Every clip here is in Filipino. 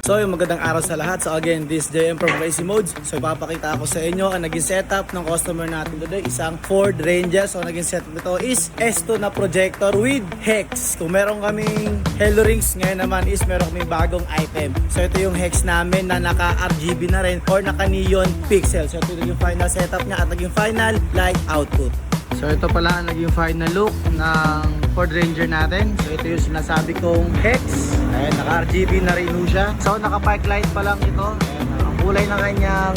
So yung magandang araw sa lahat. So again, this JM from Crazy Modes. So ipapakita ako sa inyo ang naging setup ng customer natin today. Isang Ford Ranger. So naging setup nito is S2 na projector with hex. Kung meron kaming Hello Rings, ngayon naman is meron kaming bagong item. So ito yung hex namin na naka RGB na rin or naka neon pixel. So ito yung final setup niya at naging final light output. So ito pala ang naging final look ng Ford Ranger natin. So ito yung sinasabi kong hex. Ayan, naka RGB na rin siya. So naka park light pa lang ito. Ayan, ang kulay ng kanyang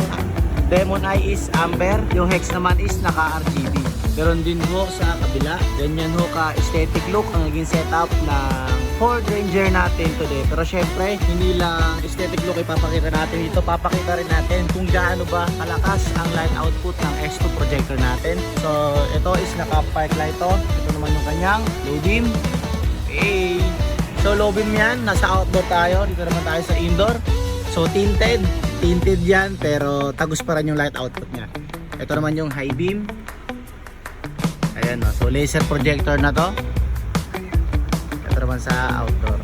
Demon Eye is amber. Yung hex naman is naka RGB. Meron din ho sa kabila. Ganyan ho ka aesthetic look ang naging setup ng Ford Ranger natin today. Pero syempre, hindi lang aesthetic look ipapakita natin dito. Papakita rin natin kung gaano ba kalakas ang light output ng S2 projector natin. So ito is naka-park light to. Ito naman yung kanyang low beam. Okay. So low beam yan, nasa outdoor tayo. Dito naman tayo sa indoor. So tinted yan pero tagus pa rin yung light output niya. Ito naman yung high beam. Ayan, so laser projector na to. Ito naman sa outdoor.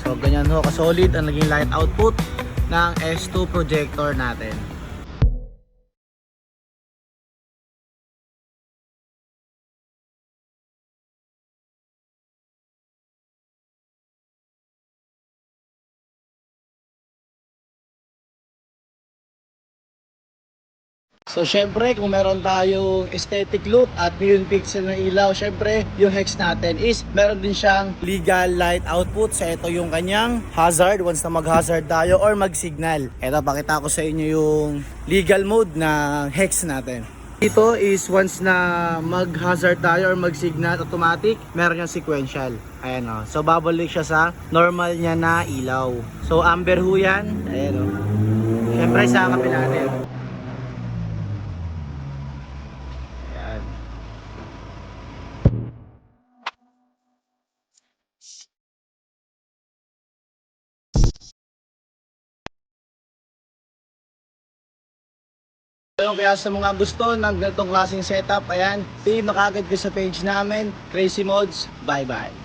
So ganyan ho ka-solid ang naging light output ng S2 projector natin. So syempre kung meron tayong aesthetic look at neon pixel na ilaw, syempre yung hex natin is meron din siyang legal light output. So ito yung kanyang hazard once na mag-hazard tayo or mag-signal. Ito pakita ko sa inyo yung legal mode na hex natin. Ito is once na mag-hazard tayo or mag-signal automatic, meron yung sequential. Ayan o. So babalik siya sa normal niya na ilaw. So amber ho yan. Ayan o. Syempre sa kabila natin. Kaya sa mga gusto ng ganitong klaseng setup, ayan, pin na kagad ko sa page namin, Crazy Modes. Bye bye.